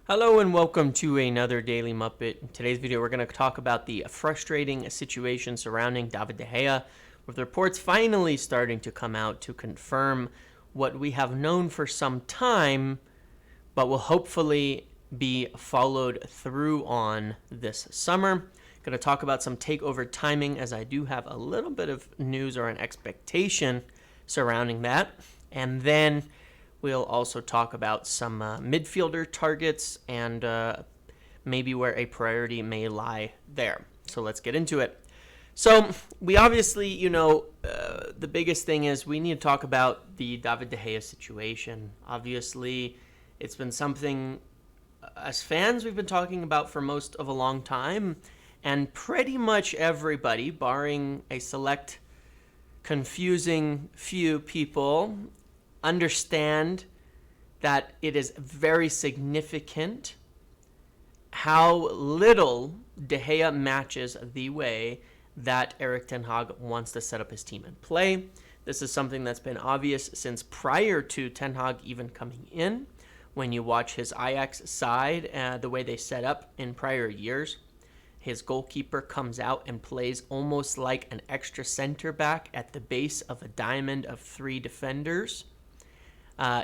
Hello and welcome to another Daily Muppet. In today's video, we're going to talk about the frustrating situation surrounding David De Gea, with reports finally starting to come out to confirm what we have known for some time, but will hopefully be followed through on this summer. Going to talk about some takeover timing, as I do have a little bit of news or an expectation surrounding that. And then we'll also talk about some midfielder targets and maybe where a priority may lie there. So let's get into it. So we obviously, the biggest thing is we need to talk about the David De Gea situation. Obviously, it's been something as fans we've been talking about for most of a long time, and pretty much everybody, barring a select confusing few people, understand that it is very significant how little De Gea matches the way that Erik ten Hag wants to set up his team and play. This is something that's been obvious since prior to ten Hag even coming in. When you watch his Ajax side, the way they set up in prior years, his goalkeeper comes out and plays almost like an extra center back at the base of a diamond of three defenders.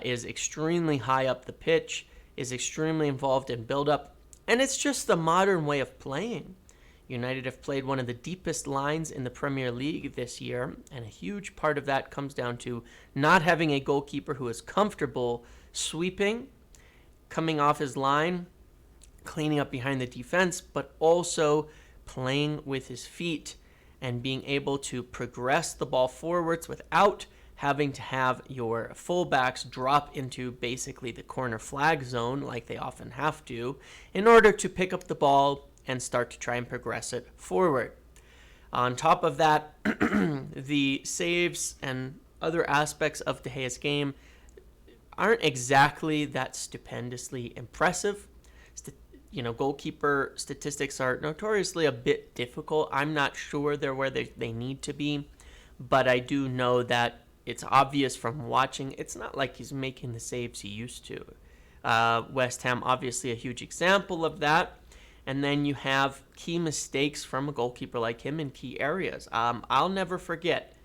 Is extremely high up the pitch, is extremely involved in build-up, and it's just the modern way of playing. United have played one of the deepest lines in the Premier League this year, and a huge part of that comes down to not having a goalkeeper who is comfortable sweeping, coming off his line, cleaning up behind the defense, but also playing with his feet and being able to progress the ball forwards without having to have your fullbacks drop into basically the corner flag zone like they often have to in order to pick up the ball and start to try and progress it forward. On top of that, the saves and other aspects of De Gea's game aren't exactly that stupendously impressive. Goalkeeper statistics are notoriously a bit difficult. I'm not sure they're where they need to be, but I do know that it's obvious from watching. It's not like he's making the saves he used to. West Ham, obviously a huge example of that. And then you have key mistakes from a goalkeeper like him in key areas. I'll never forget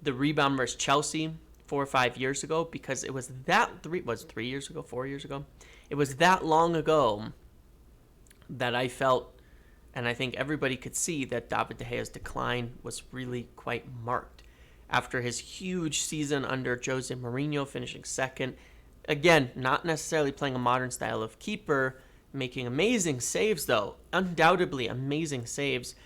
the rebound versus Chelsea 4 or 5 years ago, because it was 3 years ago, 4 years ago. It was that long ago that I felt, and I think everybody could see, that David De Gea's decline was really quite marked. After his huge season under Jose Mourinho, finishing second, again, not necessarily playing a modern style of keeper, making amazing saves though, undoubtedly amazing saves,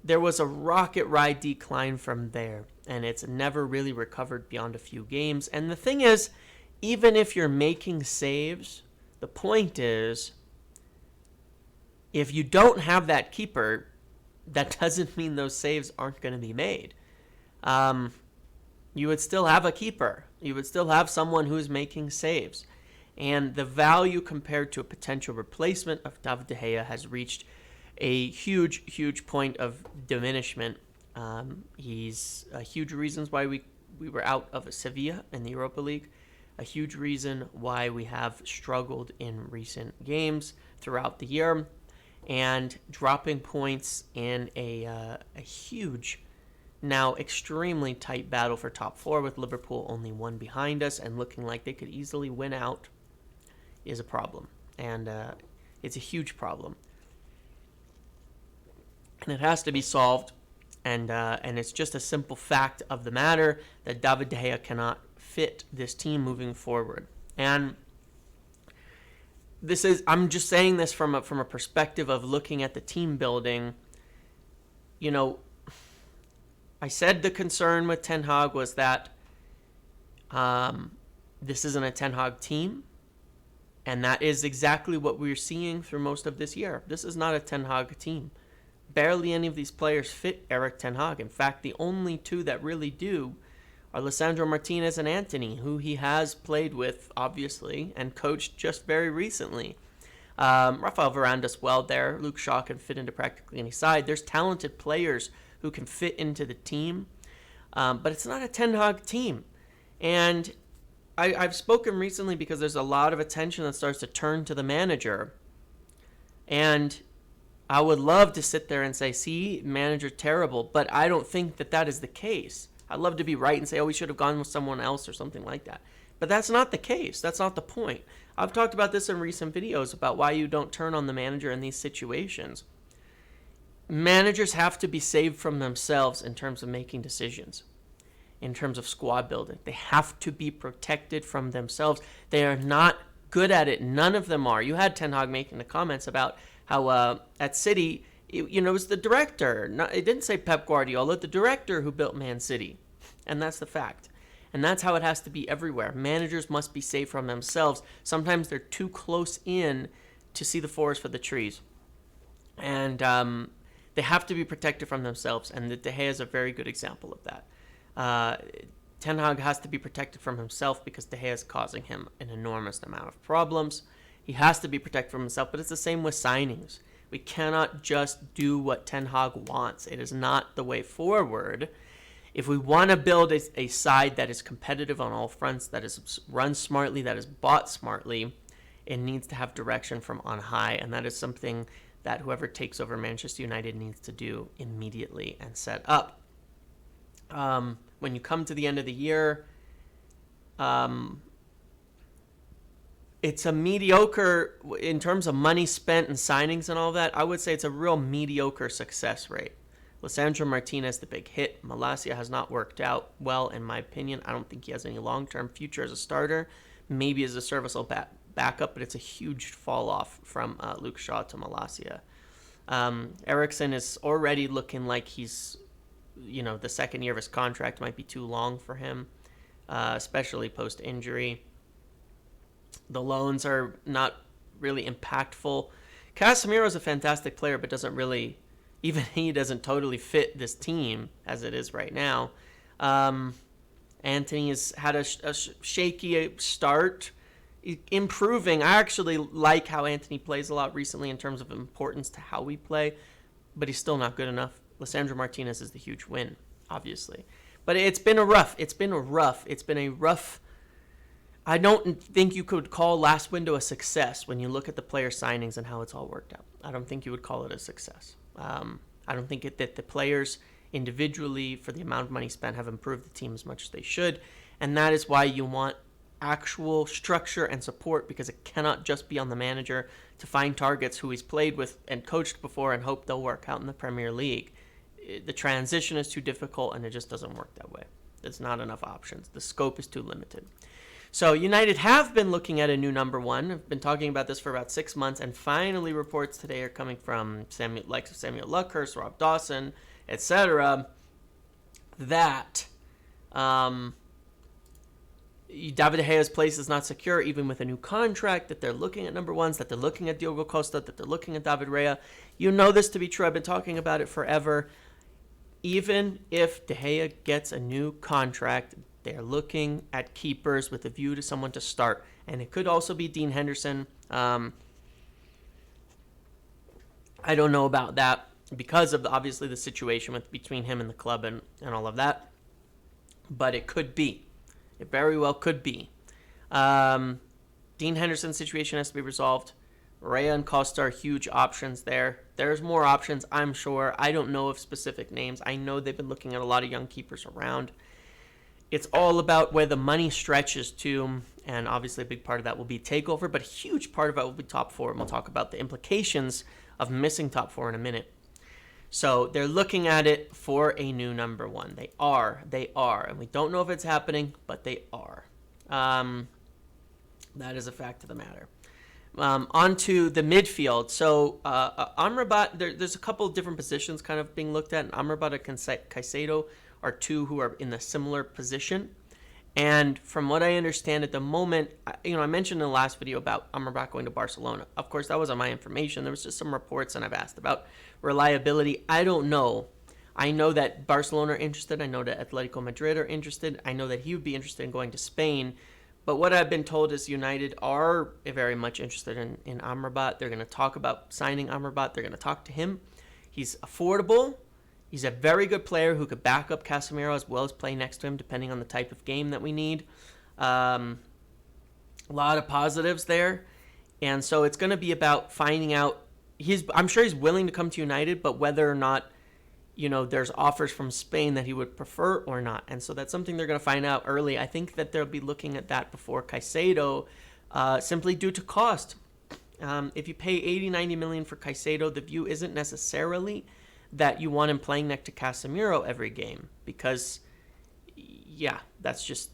there was a rocket ride decline from there, and it's never really recovered beyond a few games. And the thing is, even if you're making saves, the point is, if you don't have that keeper, that doesn't mean those saves aren't going to be made. You would still have a keeper. You would still have someone who's making saves. And the value compared to a potential replacement of David De Gea has reached a huge, huge point of diminishment. He's a huge reason why we were out of Sevilla in the Europa League. A huge reason why we have struggled in recent games throughout the year. And dropping points in a huge, now extremely tight battle for top four, with Liverpool only one behind us and looking like they could easily win out, is a problem. And it's a huge problem. And it has to be solved. And it's just a simple fact of the matter that David De Gea cannot fit this team moving forward. And I'm just saying this from a perspective of looking at the team building. I said the concern with Ten Hag was that this isn't a Ten Hag team, and that is exactly what we're seeing through most of this year. This is not a Ten Hag team. Barely any of these players fit Erik ten Hag. In fact, the only two that really do are Lisandro Martinez and Antony, who he has played with, obviously, and coached just very recently. Rafael Varane does well there. Luke Shaw can fit into practically any side. There's talented players who can fit into the team, but it's not a Ten Hag team. And I've spoken recently because there's a lot of attention that starts to turn to the manager. And I would love to sit there and say, see, manager terrible, but I don't think that that is the case. I'd love to be right and say, oh, we should have gone with someone else or something like that. But that's not the case. That's not the point. I've talked about this in recent videos about why you don't turn on the manager in these situations. Managers have to be saved from themselves in terms of making decisions, in terms of squad building. They have to be protected from themselves. They are not good at it. None of them are. You had Ten Hag making the comments about how at City, it was the director. It didn't say Pep Guardiola, the director who built Man City. And that's the fact. And that's how it has to be everywhere. Managers must be saved from themselves. Sometimes they're too close in to see the forest for the trees. And they have to be protected from themselves. And De Gea is a very good example of that. Ten Hag has to be protected from himself because De Gea is causing him an enormous amount of problems. He has to be protected from himself, but it's the same with signings. We cannot just do what Ten Hag wants. It is not the way forward. If we want to build a side that is competitive on all fronts, that is run smartly, that is bought smartly, it needs to have direction from on high, and that is something that whoever takes over Manchester United needs to do immediately and set up. When you come to the end of the year, it's a mediocre, in terms of money spent and signings and all that, I would say it's a real mediocre success rate. Lisandro Martinez, the big hit. Malacia has not worked out well, in my opinion. I don't think he has any long-term future as a starter. Maybe as a serviceable backup, but it's a huge fall-off from Luke Shaw to Malacia. Eriksen is already looking like he's, the second year of his contract might be too long for him, especially post-injury. The loans are not really impactful. Casemiro is a fantastic player, but doesn't really, even he doesn't totally fit this team as it is right now. Antony has had a shaky start, improving. I actually like how Antony plays a lot recently in terms of importance to how we play, but he's still not good enough. Lisandro Martinez is the huge win, obviously. But it's been a rough. I don't think you could call last window a success when you look at the player signings and how it's all worked out. I don't think you would call it a success. I don't think that the players individually, for the amount of money spent, have improved the team as much as they should. And that is why you want actual structure and support, because it cannot just be on the manager to find targets who he's played with and coached before and hope they'll work out in the Premier League. The transition is too difficult and it just doesn't work that way. There's not enough options. The scope is too limited. So United have been looking at a new number one. I've been talking about this for about 6 months, and finally reports today are coming from Samuel Luckhurst, Rob Dawson, etc., that David De Gea's place is not secure, even with a new contract, that they're looking at number ones, that they're looking at Diogo Costa, that they're looking at David Raya. You know this to be true. I've been talking about it forever. Even if De Gea gets a new contract, they're looking at keepers with a view to someone to start. And it could also be Dean Henderson. I don't know about that because of, obviously, the situation between him and the club and all of that. But it could be. It very well could be. Dean Henderson's situation has to be resolved. Raya and Costa are huge options there. There's more options, I'm sure. I don't know of specific names. I know they've been looking at a lot of young keepers around. It's all about where the money stretches to, and obviously a big part of that will be takeover, but a huge part of it will be top four, and we'll talk about the implications of missing top four in a minute. So they're looking at it for a new number one. They are, and we don't know if it's happening, but they are. That is a fact of the matter. On to the midfield. So Amrabat, there's a couple of different positions kind of being looked at, and Amrabat and Caicedo are two who are in a similar position. And from what I understand at the moment, I mentioned in the last video about Amrabat going to Barcelona. Of course, that wasn't my information. There was just some reports, and I've asked about reliability. I don't know. I know that Barcelona are interested. I know that Atletico Madrid are interested. I know that he would be interested in going to Spain. But what I've been told is United are very much interested in Amrabat. They're going to talk about signing Amrabat. They're going to talk to him. He's affordable. He's a very good player who could back up Casemiro as well as play next to him, depending on the type of game that we need. A lot of positives there. And so it's going to be about finding out. I'm sure he's willing to come to United, but whether or not, there's offers from Spain that he would prefer or not. And so that's something they're going to find out early. I think that they'll be looking at that before Caicedo, simply due to cost. If you pay 80-90 million for Caicedo, the view isn't necessarily that you want him playing next to Casemiro every game, because that's just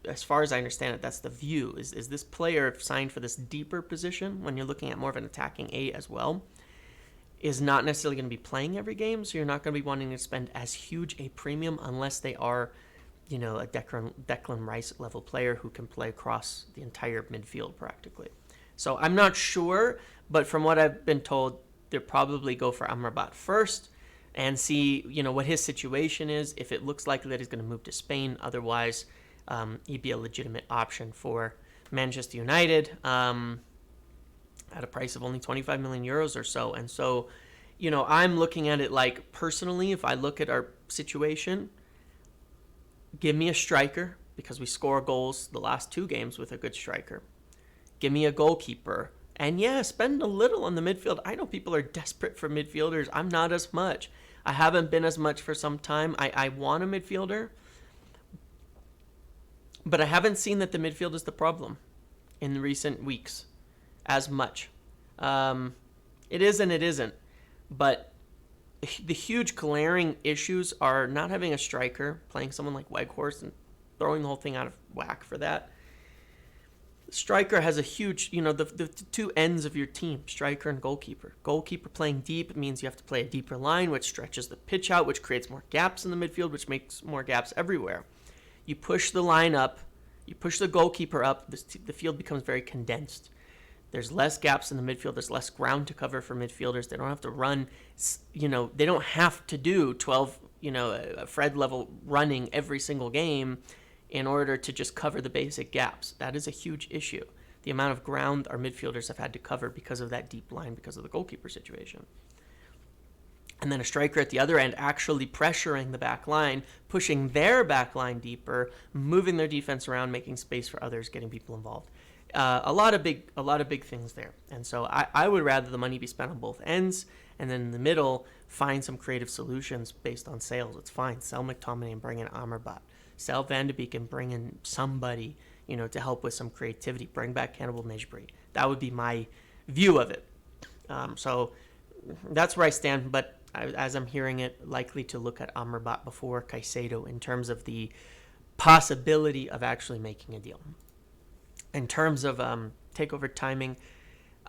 as far as I understand it, that's the view. Is this player signed for this deeper position when you're looking at more of an attacking 8 as well, is not necessarily going to be playing every game, so you're not going to be wanting to spend as huge a premium unless they are, a Declan Rice level player who can play across the entire midfield practically. So I'm not sure, but from what I've been told, they'll probably go for Amrabat first and see, what his situation is. If it looks likely that he's going to move to Spain, otherwise he'd be a legitimate option for Manchester United at a price of only 25 million euros or so. And so, I'm looking at it like, personally, if I look at our situation, give me a striker, because we score goals the last 2 games with a good striker. Give me a goalkeeper. And spend a little on the midfield. I know people are desperate for midfielders. I'm not as much. I haven't been as much for some time. I want a midfielder. But I haven't seen that the midfield is the problem in the recent weeks as much. It is and it isn't. But the huge glaring issues are not having a striker, playing someone like Weghorst and throwing the whole thing out of whack for that. Striker has a huge, the 2 ends of your team, striker and goalkeeper. Goalkeeper playing deep means you have to play a deeper line, which stretches the pitch out, which creates more gaps in the midfield, which makes more gaps everywhere. You push the line up, you push the goalkeeper up, the field becomes very condensed. There's less gaps in the midfield. There's less ground to cover for midfielders. They don't have to run, they don't have to do 12, Fred level running every single game in order to just cover the basic gaps. That is a huge issue. The amount of ground our midfielders have had to cover because of that deep line, because of the goalkeeper situation. And then a striker at the other end actually pressuring the back line, pushing their back line deeper, moving their defense around, making space for others, getting people involved. A lot of big things there. And so I would rather the money be spent on both ends, and then in the middle, find some creative solutions based on sales. It's fine. Sell McTominay and bring in Amrabat. Sell Van de Beek and bring in somebody, to help with some creativity. Bring back Cannibal Mejbri. That would be my view of it. So that's where I stand. But as I'm hearing it, likely to look at Amrabat before Caicedo in terms of the possibility of actually making a deal. In terms of takeover timing,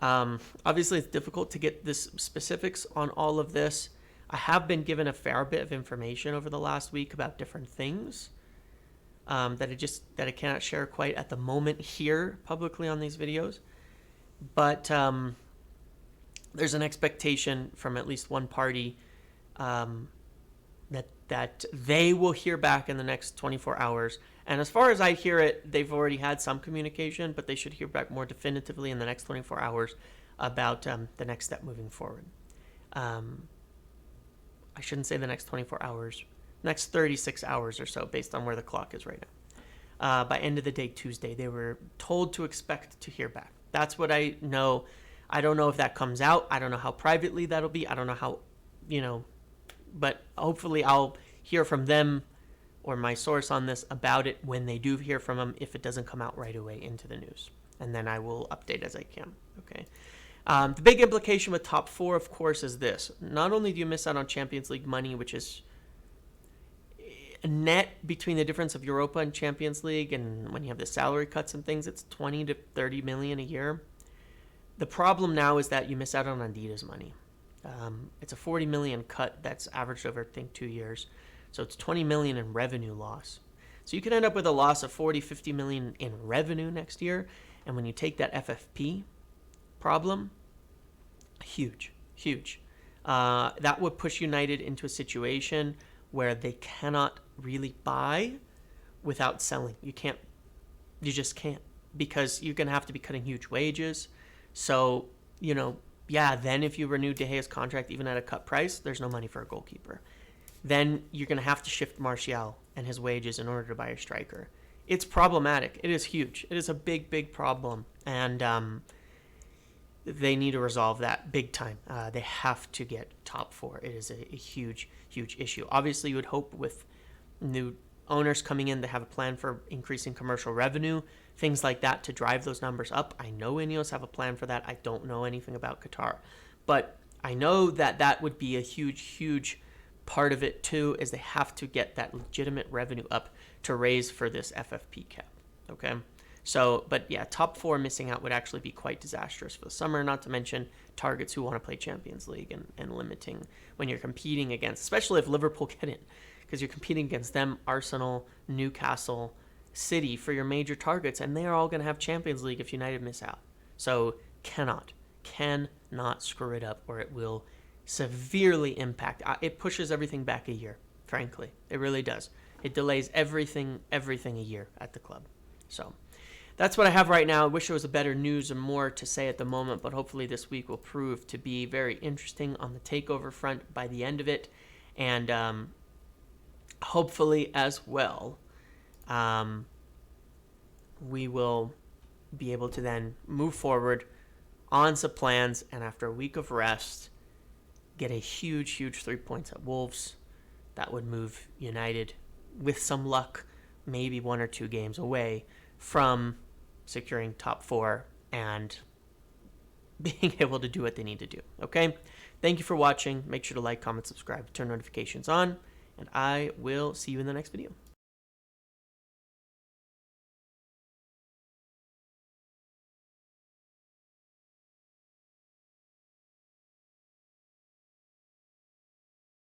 obviously it's difficult to get this specifics on all of this. I have been given a fair bit of information over the last week about different things. That I cannot share quite at the moment here publicly on these videos, but there's an expectation from at least one party that they will hear back in the next 24 hours. And as far as I hear it, they've already had some communication, but they should hear back more definitively in the next 24 hours about the next step moving forward. I shouldn't say the next 24 hours. Next 36 hours or so, based on where the clock is right now. By end of the day Tuesday, they were told to expect to hear back. That's what I know. I don't know if that comes out. I don't know how privately that'll be. I don't know how, but hopefully I'll hear from them or my source on this about it when they do hear from them, if it doesn't come out right away into the news. And then I will update as I can. Okay. The big implication with top 4, of course, is this. Not only do you miss out on Champions League money, which is net between the difference of Europa and Champions League, and when you have the salary cuts and things, it's 20 to 30 million a year. The problem now is that you miss out on Adidas money. It's a 40 million cut that's averaged over, I think, 2 years. So it's 20 million in revenue loss. So you could end up with a loss of 40, 50 million in revenue next year. And when you take that FFP problem, huge. That would push United into a situation where they cannot really buy without selling. You just can't, because you're going to have to be cutting huge wages. So, then if you renew De Gea's contract, even at a cut price, there's no money for a goalkeeper. Then you're going to have to shift Martial and his wages in order to buy a striker. it's problematic. It is huge. It is a big, big problem. And they need to resolve that big time. They have to get top 4. It is a huge, huge issue. Obviously, you would hope with new owners coming in to have a plan for increasing commercial revenue, things like that to drive those numbers up. I know Ineos have a plan for that. I don't know anything about Qatar. But I know that that would be a huge, huge part of it too, is they have to get that legitimate revenue up to raise for this FFP cap. Okay? So, but yeah, top 4 missing out would actually be quite disastrous for the summer, not to mention targets who want to play Champions League and limiting when you're competing against, especially if Liverpool get in, because you're competing against them, Arsenal, Newcastle, City for your major targets, and they are all going to have Champions League if United miss out. So cannot screw it up, or it will severely impact. It pushes everything back a year, frankly. It really does. It delays everything a year at the club. So that's what I have right now. I wish there was a better news and more to say at the moment, but hopefully this week will prove to be very interesting on the takeover front by the end of it. And hopefully as well, we will be able to then move forward on some plans, and after a week of rest, get a huge, huge 3 points at Wolves. That would move United, with some luck, maybe 1 or 2 games away from securing top 4 and being able to do what they need to do. Okay? Thank you for watching. Make sure to like, comment, subscribe, turn notifications on, and I will see you in the next video.